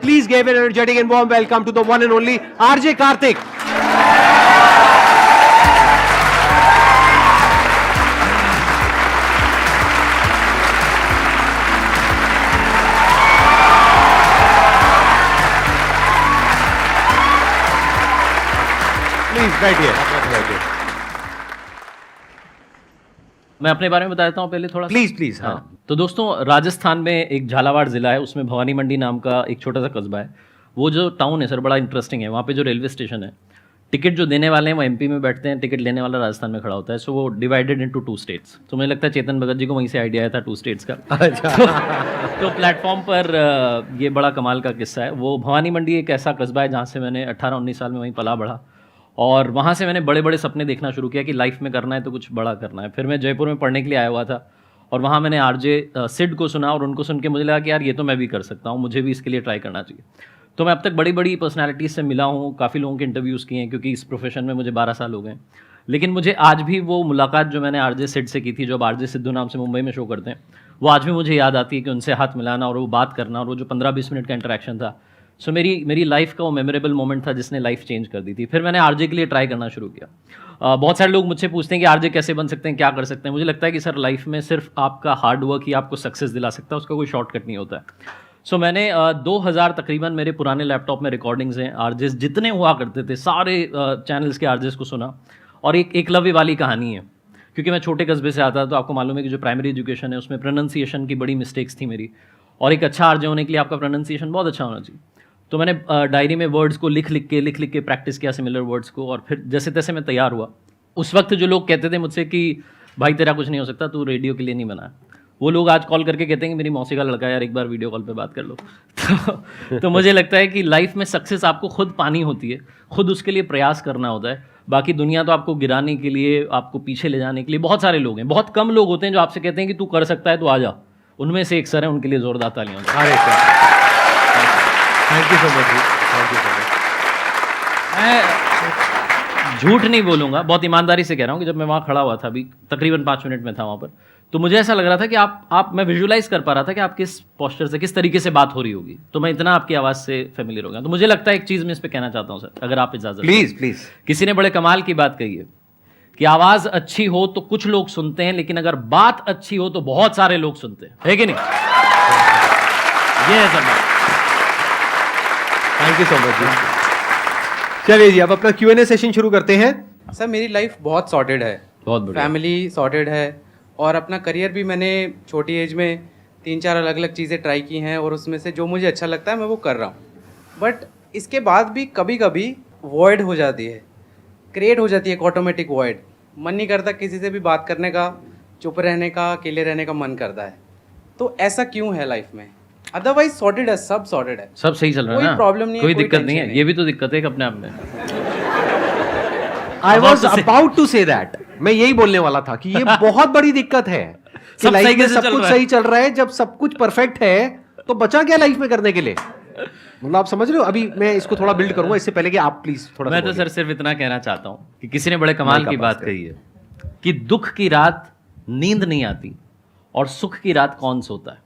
Please give an energetic and warm welcome to the one and only RJ Karthik. Please, right here. मैं अपने बारे में बता देता हूँ पहले थोड़ा। Please please. हाँ, तो दोस्तों, राजस्थान में एक झालावाड़ ज़िला है, उसमें भवानी मंडी नाम का एक छोटा सा कस्बा है। वो जो टाउन है सर, बड़ा इंटरेस्टिंग है। वहाँ पे जो रेलवे स्टेशन है, टिकट जो देने वाले हैं वो एमपी में बैठते हैं, टिकट लेने वाला राजस्थान में खड़ा होता है। सो वो डिवाइडेड इनटू 2 स्टेट्स। तो मुझे लगता है चेतन भगत जी को वहीं से आइडिया आया था 2 स्टेट्स का। तो प्लेटफॉर्म पर ये बड़ा कमाल का किस्सा है। वो भवानी मंडी एक ऐसा कस्बा है जहाँ से मैंने 18-19 साल में वहीं पला बढ़ा, और वहाँ से मैंने बड़े बड़े सपने देखना शुरू किया कि लाइफ में करना है तो कुछ बड़ा करना है। फिर मैं जयपुर में पढ़ने के लिए आया हुआ था, और वहाँ मैंने आरजे सिड को सुना, और उनको सुन के मुझे लगा कि यार ये तो मैं भी कर सकता हूँ, मुझे भी इसके लिए ट्राई करना चाहिए। तो मैं अब तक बड़ी बड़ी पर्सनैलिटीज़ से मिला हूँ, काफ़ी लोगों के इंटरव्यूज़ किए हैं, क्योंकि इस प्रोफेशन में मुझे 12 साल हो गए। लेकिन मुझे आज भी वो मुलाकात जो मैंने आरजे सिड से की थी, जो अब आरजे सिद्धू नाम से मुंबई में शो करते हैं, वो आज भी मुझे याद आती है कि उनसे हाथ मिलाना और वो बात करना, और वो जो 15-20 मिनट का इंटरेक्शन था। सो मेरी लाइफ का वो मेमोरेबल मोमेंट था जिसने लाइफ चेंज कर दी थी। फिर मैंने आरजे के लिए ट्राई करना शुरू किया। बहुत सारे लोग मुझसे पूछते हैं कि आरजे कैसे बन सकते हैं, क्या कर सकते हैं। मुझे लगता है कि सर, लाइफ में सिर्फ आपका हार्ड वर्क ही आपको सक्सेस दिला सकता है, उसका कोई शॉर्टकट नहीं होता है। सो मैंने 2000 तकरीबन मेरे पुराने लैपटॉप में रिकॉर्डिंग्स हैं, आरजेस जितने हुआ करते थे सारे चैनल्स के आरजेस को सुना। और एक एकलव्य वाली कहानी है, क्योंकि मैं छोटे कस्बे से आता, तो आपको मालूम है कि जो प्राइमरी एजुकेशन है उसमें प्रोनाउंसिएशन की बड़ी मिस्टेक्स थी मेरी, और एक अच्छा आरजे होने के लिए आपका प्रोनाउंसिएशन बहुत अच्छा होना चाहिए। तो मैंने डायरी में वर्ड्स को लिख लिख के प्रैक्टिस किया, सिमिलर वर्ड्स को, और फिर जैसे तैसे मैं तैयार हुआ। उस वक्त जो लोग कहते थे मुझसे कि भाई तेरा कुछ नहीं हो सकता, तू रेडियो के लिए नहीं बना, वो लोग आज कॉल करके कहते हैं कि मेरी मौसी का लड़का है यार, एक बार वीडियो कॉल पे बात कर लो। तो मुझे लगता है कि लाइफ में सक्सेस आपको खुद पानी होती है, खुद उसके लिए प्रयास करना होता है। बाकी दुनिया तो आपको गिराने के लिए, आपको पीछे ले जाने के लिए बहुत सारे लोग हैं। बहुत कम लोग होते हैं जो आपसे कहते हैं कि तू कर सकता है तो आ जा। उनमें से एक सर हैं, उनके लिए जोरदार तालियां। अरे sir, thank you so much, thank you so much. मैं झूठ नहीं बोलूँगा, बहुत ईमानदारी से कह रहा हूँ कि जब मैं वहाँ खड़ा हुआ था, अभी तकरीबन 5 मिनट में था वहाँ पर, तो मुझे ऐसा लग रहा था कि मैं विजुलाइज कर पा रहा था कि आप किस पोस्चर से, किस तरीके से बात हो रही होगी। तो मैं इतना आपकी आवाज़ से फेमिलियर हो गया। तो मुझे लगता है एक चीज़ मैं इस पर कहना चाहता हूँ सर, अगर आप इजाज़त। Please please. किसी ने बड़े कमाल की बात कही है कि आवाज़ अच्छी हो तो कुछ लोग सुनते हैं, लेकिन अगर बात अच्छी हो तो बहुत सारे लोग सुनते हैं, है कि नहीं? ये है सर बात। थैंक यू सो मच जी। चलिए जी, अब अपना Q&A सेशन शुरू करते हैं। सर, मेरी लाइफ बहुत सॉर्टेड है, बहुत बढ़िया। फैमिली सॉर्टेड है, और अपना करियर भी मैंने छोटी एज में 3-4 अलग अलग चीज़ें ट्राई की हैं, और उसमें से जो मुझे अच्छा लगता है मैं वो कर रहा हूँ। बट इसके बाद भी कभी कभी वॉइड हो जाती है, क्रिएट हो जाती है एक ऑटोमेटिक वॉइड। मन नहीं करता किसी से भी बात करने का, चुप रहने का, अकेले रहने का मन करता है। तो ऐसा क्यों है लाइफ में? अदरवाइज सॉर्टेड है, सब सॉर्टेड है, सब सही चल रहा है कोई ना, प्रॉब्लम नहीं है, कोई कोई दिक्कत नहीं टेंशन है। ये भी तो दिक्कत है कि अपने आप में। I was about to say that, मैं यही बोलने वाला था कि ये बहुत बड़ी दिक्कत है कि सब लाइफ सही में कैसे सब चल कुछ रहा है? सही चल रहा है। जब सब कुछ परफेक्ट है तो बचा क्या लाइफ में करने के लिए? मतलब आप समझ रहे हो? अभी मैं इसको थोड़ा बिल्ड करूंगा, इससे पहले कि आप प्लीज थोड़ा मैं सा तो बोलिए। सर सिर्फ इतना कहना चाहता हूँ कि किसी ने बड़े कमाल माइक की आप बात पास कही है कि दुख की रात नींद नहीं आती, और सुख की रात कौन सोता है।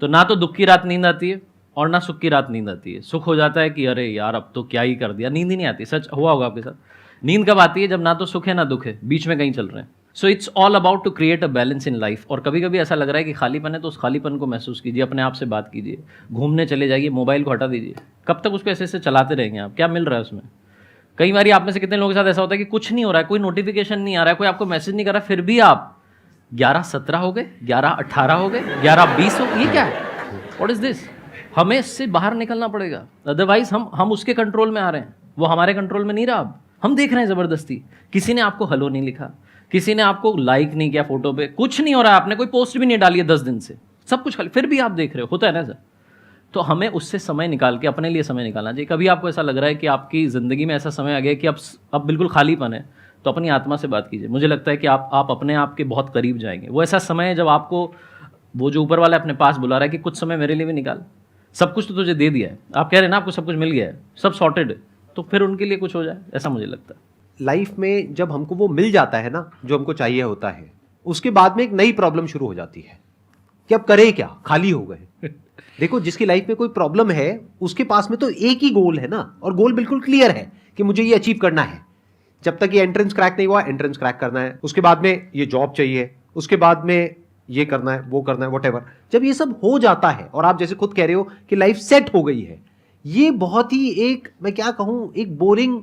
तो ना तो दुख की रात नींद आती है, और ना सुख की रात नींद आती है। सुख हो जाता है कि अरे यार अब तो क्या ही कर दिया, नींद ही नहीं आती। सच हुआ होगा आपके साथ। नींद कब आती है? जब ना तो सुख है ना दुख है, बीच में कहीं चल रहे हैं। So it's all about to create a balance in life. और कभी कभी ऐसा लग रहा है कि खालीपन है, तो उस खालीपन को महसूस कीजिए, अपने आप से बात कीजिए, घूमने चले जाइए, मोबाइल को हटा दीजिए। कब तक उसको ऐसे ऐसे चलाते रहेंगे आप? क्या मिल रहा है उसमें? कई बार आप में से कितने लोगों के साथ ऐसा होता है कि कुछ नहीं हो रहा है, कोई नोटिफिकेशन नहीं आ रहा है, कोई आपको मैसेज नहीं कर रहा, फिर भी आप 11-17 हो गए, 11-18 हो गए, 11-20 हो गए। ये क्या है? What is this? हमें इससे बाहर निकलना पड़ेगा, अदरवाइज हम उसके कंट्रोल में आ रहे हैं, वो हमारे कंट्रोल में नहीं रहा। अब हम देख रहे हैं ज़बरदस्ती। किसी ने आपको हेलो नहीं लिखा, किसी ने आपको लाइक नहीं किया फोटो पे, कुछ नहीं हो रहा है, आपने कोई पोस्ट भी नहीं डाली है 10 दिन से, सब कुछ खाली, फिर भी आप देख रहे हो। होता है ना सर? तो हमें उससे समय निकाल के अपने लिए समय निकालना चाहिए। कभी आपको ऐसा लग रहा है कि आपकी ज़िंदगी में ऐसा समय आ गया कि अब बिल्कुल खालीपन है, तो अपनी आत्मा से बात कीजिए। मुझे लगता है कि आप अपने आप के बहुत करीब जाएंगे। वो ऐसा समय है जब आपको वो जो ऊपर वाला अपने पास बुला रहा है कि कुछ समय मेरे लिए भी निकाल, सब कुछ तो तुझे दे दिया है। आप कह रहे हैं ना आपको सब कुछ मिल गया है, सब सॉर्टेड है, तो फिर उनके लिए कुछ हो जाए, ऐसा मुझे लगता है। लाइफ में जब हमको वो मिल जाता है ना जो हमको चाहिए होता है, उसके बाद में एक नई प्रॉब्लम शुरू हो जाती है कि अब करें क्या, खाली हो गए। देखो, जिसकी लाइफ में कोई प्रॉब्लम है उसके पास में तो एक ही गोल है ना, और गोल बिल्कुल क्लियर है कि मुझे ये अचीव करना है। जब तक ये एंट्रेंस क्रैक नहीं हुआ, एंट्रेंस क्रैक करना है, उसके बाद में ये जॉब चाहिए, उसके बाद में ये करना है, वो करना है, व्हाटएवर। जब ये सब हो जाता है और आप जैसे खुद कह रहे हो कि लाइफ सेट हो गई है, ये बहुत ही एक, मैं क्या कहूं, एक बोरिंग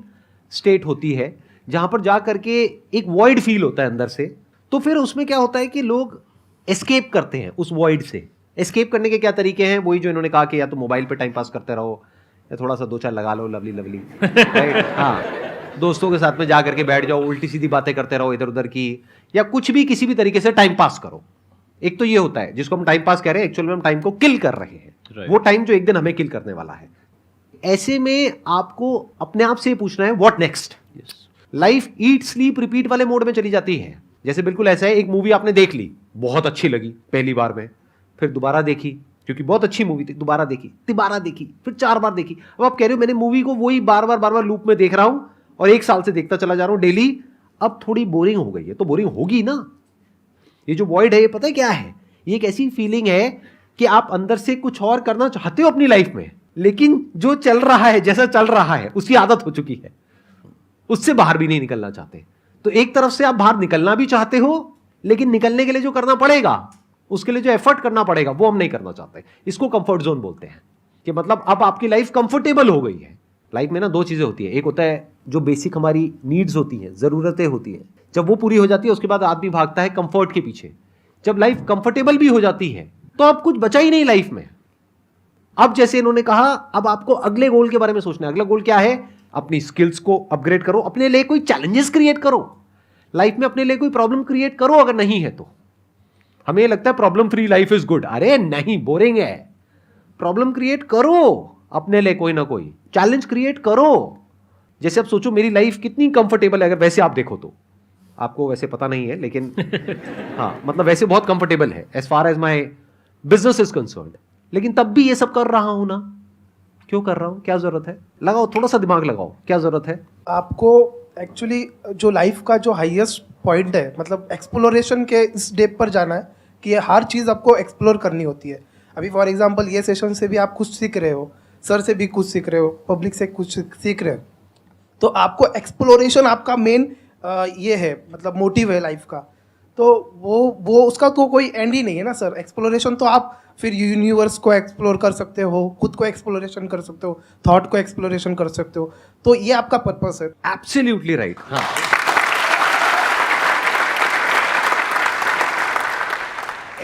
स्टेट होती है जहां पर जा करके एक वॉइड फील होता है अंदर से। तो फिर उसमें क्या होता है कि लोग एस्केप करते हैं उस वॉइड से। एस्केप करने के क्या तरीके हैं? वही जो इन्होंने कहा कि या तो मोबाइल पे टाइम पास करते रहो, या थोड़ा सा 2-4 लगा लो लवली लवली, राइट? हाँ, दोस्तों के साथ में जा करके बैठ जाओ, उल्टी सीधी बातें करते रहो इधर उधर की, या कुछ भी किसी भी तरीके से टाइम पास करो। एक तो ये होता है जिसको हम टाइम पास कह रहे हैं, एक्चुअल में हम टाइम को किल कर रहे हैं। वो टाइम जो एक दिन हमें किल करने वाला है। ऐसे में आपको अपने आप से ये पूछना है, what next? Life eat sleep repeat वाले मोड में चली जाती है। जैसे बिल्कुल ऐसा है, एक मूवी आपने देख ली, बहुत अच्छी लगी पहली बार में, फिर दोबारा देखी क्योंकि बहुत अच्छी मूवी थी, दोबारा देखी, तिबारा देखी, फिर 4 बार देखी। अब आप कह रहे हो मैंने मूवी को वही बार बार लूप में देख रहा हूं और 1 साल से देखता चला जा रहा हूं डेली, अब थोड़ी बोरिंग हो गई है। तो बोरिंग होगी ना। ये जो वॉइड है, ये पता है क्या है? ये एक ऐसी फीलिंग है कि आप अंदर से कुछ और करना चाहते हो अपनी लाइफ में, लेकिन जो चल रहा है, जैसा चल रहा है, उसकी आदत हो चुकी है, उससे बाहर भी नहीं निकलना चाहते। तो एक तरफ से आप बाहर निकलना भी चाहते हो, लेकिन निकलने के लिए जो करना पड़ेगा, उसके लिए जो एफर्ट करना पड़ेगा, वो हम नहीं करना चाहते। इसको कंफर्ट जोन बोलते हैं कि मतलब अब आपकी लाइफ कंफर्टेबल हो गई है। लाइफ में ना 2 चीजें होती है, एक होता है जो बेसिक हमारी नीड्स होती हैं, जरूरतें होती हैं, जब वो पूरी हो जाती है उसके बाद आदमी भागता है कंफर्ट के पीछे। जब लाइफ कंफर्टेबल भी हो जाती है तो अब कुछ बचा ही नहीं लाइफ में। अब जैसे इन्होंने कहा, अब आपको अगले गोल के बारे में सोचना है। अगला गोल क्या है? अपनी स्किल्स को अपग्रेड करो, अपने लिए कोई चैलेंजेस क्रिएट करो लाइफ में, अपने लिए कोई प्रॉब्लम क्रिएट करो। अगर नहीं है तो हमें ये लगता है problem free life is good. अरे नहीं, बोरिंग है। प्रॉब्लम क्रिएट करो अपने लिए, कोई ना कोई चैलेंज क्रिएट करो। जैसे अब सोचो मेरी लाइफ कितनी कंफर्टेबल है, अगर वैसे आप देखो तो। आपको वैसे पता नहीं है लेकिन हाँ, मतलब वैसे बहुत कंफर्टेबल है as far as my business is concerned. लेकिन तब भी ये सब कर रहा हूं ना। क्यों कर रहा हूं? क्या जरूरत है? लगाओ, थोड़ा सा दिमाग लगाओ, क्या जरूरत है? आपको एक्चुअली जो लाइफ का जो हाईएस्ट पॉइंट है, मतलब एक्सप्लोरेशन के इस डेप पर जाना है कि ये हर चीज़ आपको एक्सप्लोर करनी होती है। अभी फॉर एग्जांपल ये सेशन से भी आप कुछ सीख रहे हो, सर से भी कुछ सीख रहे हो, पब्लिक से कुछ सीख रहे हो, तो आपको एक्सप्लोरेशन आपका मेन ये है, मतलब मोटिव है लाइफ का। तो वो उसका तो कोई एंड ही नहीं है ना सर। एक्सप्लोरेशन तो आप फिर यूनिवर्स को एक्सप्लोर कर सकते हो, खुद को एक्सप्लोरेशन कर सकते हो, थॉट को एक्सप्लोरेशन कर सकते हो। तो ये आपका पर्पस है। Absolutely right. हाँ,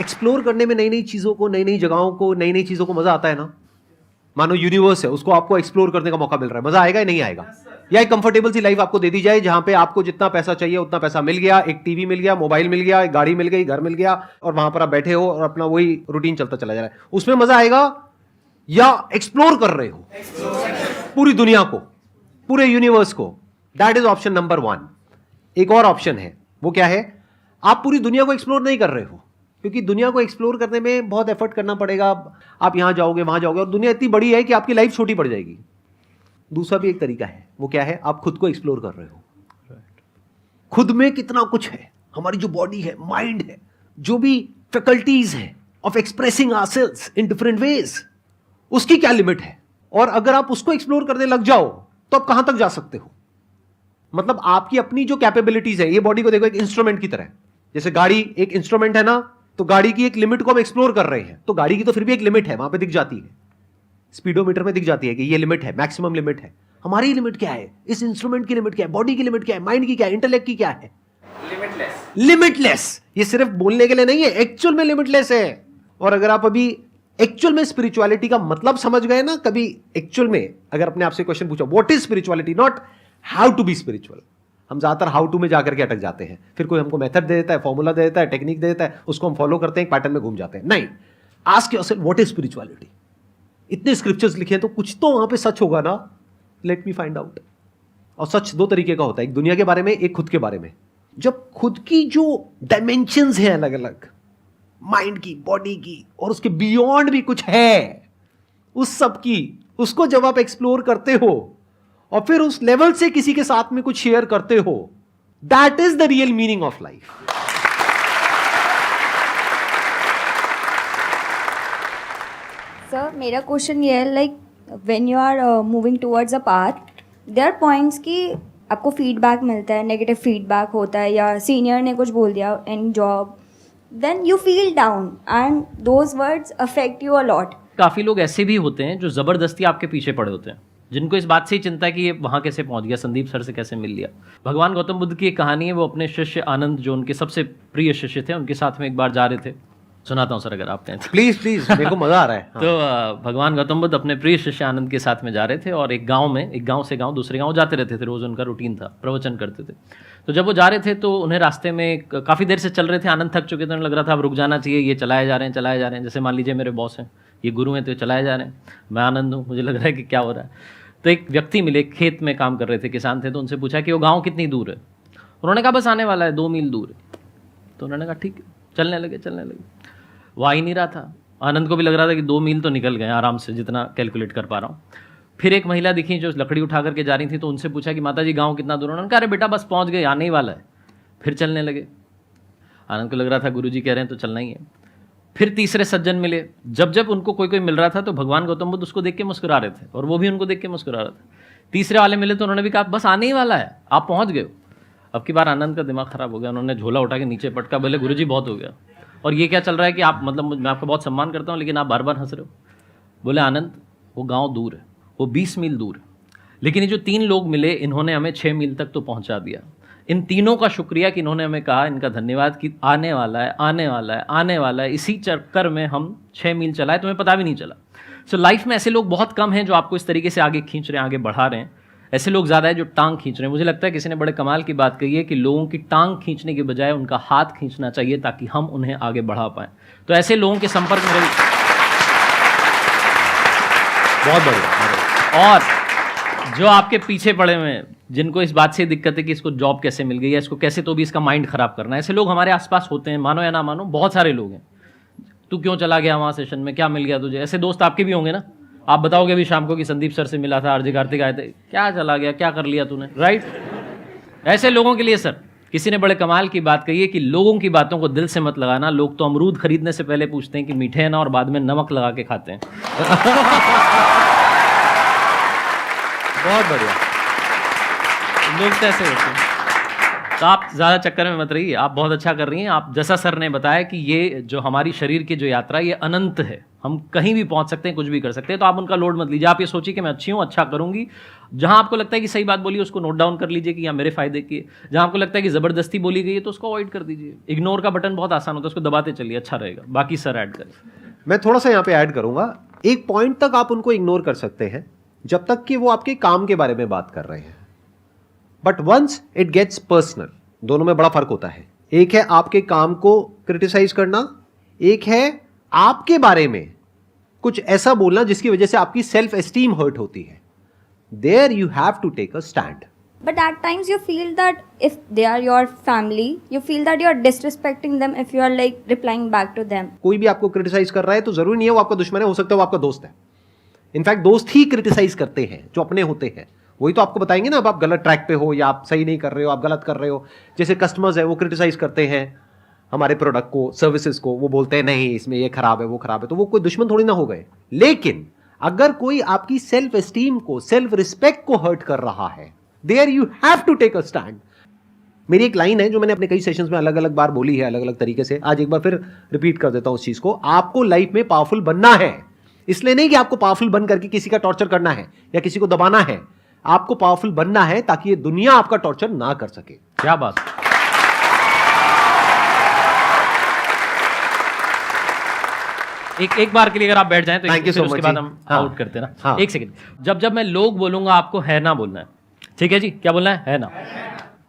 एक्सप्लोर करने में, नई नई चीजों को, नई नई जगहों को, नई नई चीजों को मजा आता है ना। मानो यूनिवर्स है, उसको आपको एक्सप्लोर करने का मौका मिल रहा है, मजा आएगा या नहीं आएगा? या एक कंफर्टेबल सी लाइफ आपको दे दी जाए जहां पे आपको जितना पैसा चाहिए उतना पैसा मिल गया, एक टीवी मिल गया, मोबाइल मिल गया, एक गाड़ी मिल गई, घर मिल गया, और वहां पर आप बैठे हो और अपना वही रूटीन चलता चला जा रहा है, उसमें मजा आएगा? या एक्सप्लोर कर रहे हो पूरी दुनिया को, पूरे यूनिवर्स को? That is option number 1। एक और ऑप्शन है, वो क्या है? आप पूरी दुनिया को एक्सप्लोर नहीं कर रहे हो, क्योंकि दुनिया को एक्सप्लोर करने में बहुत एफर्ट करना पड़ेगा। आप यहां जाओगे, वहां जाओगे, और दुनिया इतनी बड़ी है कि आपकी लाइफ छोटी पड़ जाएगी। दूसरा भी एक तरीका है, वो क्या है? आप खुद को एक्सप्लोर कर रहे हो। खुद में कितना कुछ है, हमारी जो बॉडी है, माइंड है, जो भी फैकल्टीज है of expressing ourselves in different ways, उसकी क्या लिमिट है? और अगर आप उसको एक्सप्लोर करने लग जाओ तो आप कहां तक जा सकते हो? मतलब आपकी अपनी जो कैपेबिलिटीज है, ये बॉडी को देखो एक इंस्ट्रूमेंट की तरह। जैसे गाड़ी एक इंस्ट्रूमेंट है ना, तो गाड़ी की एक लिमिट को हम एक्सप्लोर कर रहे हैं, तो गाड़ी की तो फिर भी एक लिमिट है, वहां पे दिख जाती है, स्पीडोमीटर में दिख जाती है कि ये लिमिट है, मैक्सिमम लिमिट है। हमारी लिमिट क्या है? इस इंस्ट्रूमेंट की लिमिट क्या है? बॉडी की लिमिट क्या है? माइंड की क्या है? इंटेलेक्ट की क्या है? लिमिटलेस। ये सिर्फ बोलने के लिए नहीं है, एक्चुअल में लिमिटलेस है। और अगर आप अभी एक्चुअल में स्पिरिचुअलिटी का मतलब समझ गए ना, कभी एक्चुअल में अगर अपने आप से क्वेश्चन पूछो, what is spirituality, not how to be spiritual. हम ज्यादातर हाउ टू में जाकर के अटक जाते हैं, फिर कोई हमको मेथड दे देता है, फॉर्मूला दे देता है, टेक्निक दे देता है, उसको हम फॉलो करते हैं, पैटर्न में घूम जाते हैं। नहीं, ask yourself what is spirituality. इतने स्क्रिप्चर्स लिखे हैं तो कुछ तो वहां पे सच होगा ना। Let me find out. और सच 2 तरीके का होता है, एक दुनिया के बारे में, एक खुद के बारे में। जब खुद की जो डायमेंशंस हैं अलग अलग, माइंड की, बॉडी की, और उसके बियॉन्ड भी कुछ है, उस सब की, उसको जब आप एक्सप्लोर करते हो और फिर उस लेवल से किसी के साथ में कुछ शेयर करते हो, that is the real meaning of life. Sir मेरा क्वेश्चन ये है like when you are moving towards a path there are points कि आपको फीडबैक मिलता है, नेगेटिव फीडबैक होता है या सीनियर ने कुछ बोल दिया in job, then you feel down and those words affect you a lot. काफ़ी लोग ऐसे भी होते हैं जो ज़बरदस्ती आपके पीछे पड़े होते हैं, जिनको इस बात से ही चिंता है कि ये वहाँ कैसे पहुँच गया, संदीप सर से कैसे मिल लिया. भगवान गौतम बुद्ध की एक कहानी है, वो अपने शिष्य आनंद जो उनके सबसे प्रिय शिष्य थे, उनके साथ में एक बार जा रहे थे. सुनाता हूँ सर अगर आप कहें तो. प्लीज मेरे को मजा आ रहा है. हाँ. तो भगवान गौतम बुद्ध अपने प्रिय शिष्य आनंद के साथ में जा रहे थे और एक गांव से गांव दूसरे गांव जाते रहते थे. रोज़ उनका रूटीन था, प्रवचन करते थे. तो जब वो जा रहे थे तो उन्हें रास्ते में काफ़ी देर से चल रहे थे, आनंद थक चुके थे, उन्हें लग रहा था अब रुक जाना चाहिए, ये चलाए जा रहे हैं. जैसे मान लीजिए मेरे बॉस हैं, ये गुरु हैं, तो ये चलाए जा रहे हैं, मैं आनंद हूँ, मुझे लग रहा है कि क्या हो रहा है. तो एक व्यक्ति मिले, खेत में काम कर रहे थे, किसान थे. तो उनसे पूछा कि वो गाँव कितनी दूर है. उन्होंने कहा बस आने वाला है, 2 मील दूर है. तो उन्होंने कहा ठीक है. चलने लगे. वो आ ही नहीं रहा था. आनंद को भी लग रहा था कि 2 मील तो निकल गए आराम से, जितना कैलकुलेट कर पा रहा हूँ. फिर एक महिला दिखी जो लकड़ी उठा करके जा रही थी, तो उनसे पूछा कि माता जी गाँव कितना दूर. उन्होंने कहा अरे बेटा बस पहुँच गए, आने ही वाला है. फिर चलने लगे. आनंद को लग रहा था गुरुजी कह रहे हैं तो चलना ही है. फिर तीसरे सज्जन मिले. जब उनको कोई मिल रहा था तो भगवान गौतम बुद्ध उसको देख के मुस्कुरा रहे थे और वो भी उनको देख के मुस्कुरा रहा था. तीसरे वाले मिले तो उन्होंने भी कहा बस आने ही वाला है, आप पहुँच गए. अब की बार आनंद का दिमाग खराब हो गया. उन्होंने झोला उठा के नीचे पटका, बोले गुरुजी बहुत हो गया, और ये क्या चल रहा है कि आप मतलब मैं आपका बहुत सम्मान करता हूँ लेकिन आप बार बार हंस रहे हो. बोले आनंद वो गांव दूर है, वो 20 मील दूर है, लेकिन ये जो 3 लोग मिले इन्होंने हमें 6 मील तक तो पहुंचा दिया. इन तीनों का शुक्रिया कि इन्होंने हमें कहा, इनका धन्यवाद कि आने वाला है. इसी चक्कर में हम 6 मील चलाए, तुम्हें पता भी नहीं चला. सो लाइफ में ऐसे लोग बहुत कम हैं जो आपको इस तरीके से आगे खींच रहे हैं, आगे बढ़ा रहे हैं. ऐसे लोग ज़्यादा है जो टांग खींच रहे हैं. मुझे लगता है किसी ने बड़े कमाल की बात कही है कि लोगों की टांग खींचने के बजाय उनका हाथ खींचना चाहिए ताकि हम उन्हें आगे बढ़ा पाएं. तो ऐसे लोगों के संपर्क में बहुत बढ़िया. और जो आपके पीछे पड़े हुए हैं, जिनको इस बात से दिक्कत है कि इसको जॉब कैसे मिल गई है, इसको कैसे तो भी इसका माइंड खराब करना है, ऐसे लोग हमारे आसपास होते हैं, मानो या ना मानो बहुत सारे लोग हैं. तू क्यों चला गया वहाँ सेशन में, क्या मिल गया तुझे, ऐसे दोस्त आपके भी होंगे ना. आप बताओगे अभी शाम को कि संदीप सर से मिला था, आरजे कार्तिक आए थे, क्या चला गया, क्या कर लिया तूने, राइट. ऐसे लोगों के लिए सर किसी ने बड़े कमाल की बात कही है कि लोगों की बातों को दिल से मत लगाना. लोग तो अमरूद खरीदने से पहले पूछते हैं कि मीठे हैं ना, और बाद में नमक लगा के खाते हैं. बहुत बढ़िया. लोग तो ऐसे होते हैं. तो आप ज़्यादा चक्कर में मत रहिए, आप बहुत अच्छा कर रही हैं. आप जैसा सर ने बताया कि ये जो हमारी शरीर की जो यात्रा ये अनंत है, हम कहीं भी पहुंच सकते हैं, कुछ भी कर सकते हैं. तो आप उनका लोड मत लीजिए. आप ये सोचिए कि मैं अच्छी हूँ, अच्छा करूँगी. जहाँ आपको लगता है कि सही बात बोली उसको नोट डाउन कर लीजिए कि यहाँ मेरे फायदे की है. जहाँ आपको लगता है कि ज़बरदस्ती बोली गई है तो उसको अवॉइड कर दीजिए. इग्नोर का बटन बहुत आसान होता है, उसको दबाते चलिए, अच्छा रहेगा. बाकी सर ऐड करें. मैं थोड़ा सा यहाँ पे ऐड करूंगा. एक पॉइंट तक आप उनको इग्नोर कर सकते हैं जब तक कि वो आपके काम के बारे में बात कर रहे हैं. But once it gets personal, दोनों में बड़ा फर्क होता है. एक है आपके काम को क्रिटिसाइज करना, एक है आपके बारे में कुछ ऐसा बोलना जिसकी वजह से आपकी सेल्फ एस्टीम हर्ट होती है. There you have to take a stand. But at times you feel that if they are your family, you feel that you are disrespecting them if you are like replying back to them. कोई भी आपको criticise कर रहा है तो जरूरी नहीं है वो आपका दुश्मन है, हो सकता है वो आपका दोस्त है. इनफैक्ट दोस्त ही क्रिटिसाइज करते हैं जो अपने होते हैं. वही तो आपको बताएंगे ना अब आप गलत ट्रैक पे हो या आप सही नहीं कर रहे हो, आप गलत कर रहे हो. जैसे कस्टमर्स है वो क्रिटिसाइज करते हैं हमारे प्रोडक्ट को, सर्विसेज को, वो बोलते हैं नहीं इसमें ये खराब है वो खराब है, तो वो कोई दुश्मन थोड़ी ना हो गए. लेकिन अगर कोई आपकी सेल्फ एस्टीम को, सेल्फ रिस्पेक्ट को हर्ट कर रहा है, there you have to take a stand. मेरी एक लाइन है जो मैंने अपने कई सेशंस में अलग अलग बार बोली है, अलग अलग तरीके से. आज एक बार फिर रिपीट कर देता हूं उस चीज को. आपको लाइफ में पावरफुल बनना है, इसलिए नहीं कि आपको पावरफुल बन करके किसी का टॉर्चर करना है या किसी को दबाना है. आपको पावरफुल बनना है ताकि ये दुनिया आपका टॉर्चर ना कर सके. क्या बात. एक बार के लिए अगर आप बैठ जाएं तो Thank you so उसके much बाद जी. हम हाँ. आउट करते हैं ना. हाँ. एक सेकंड. जब मैं लोग बोलूंगा आपको है ना बोलना है. ठीक है जी, क्या बोलना है ना.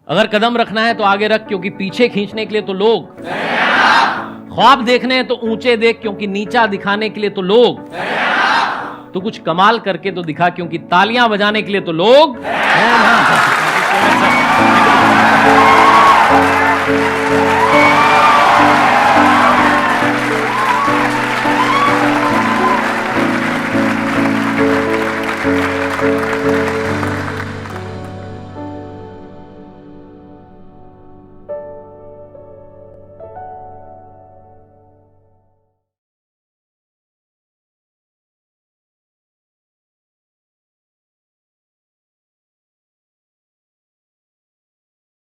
अगर कदम रखना है तो आगे रख, क्योंकि पीछे खींचने के लिए तो लोग. ख्वाब देखने हैं तो ऊंचे देख, क्योंकि नीचा दिखाने के लिए तो लोग. तो कुछ कमाल करके तो दिखा, क्योंकि तालियां बजाने के लिए तो लोग हैं ना.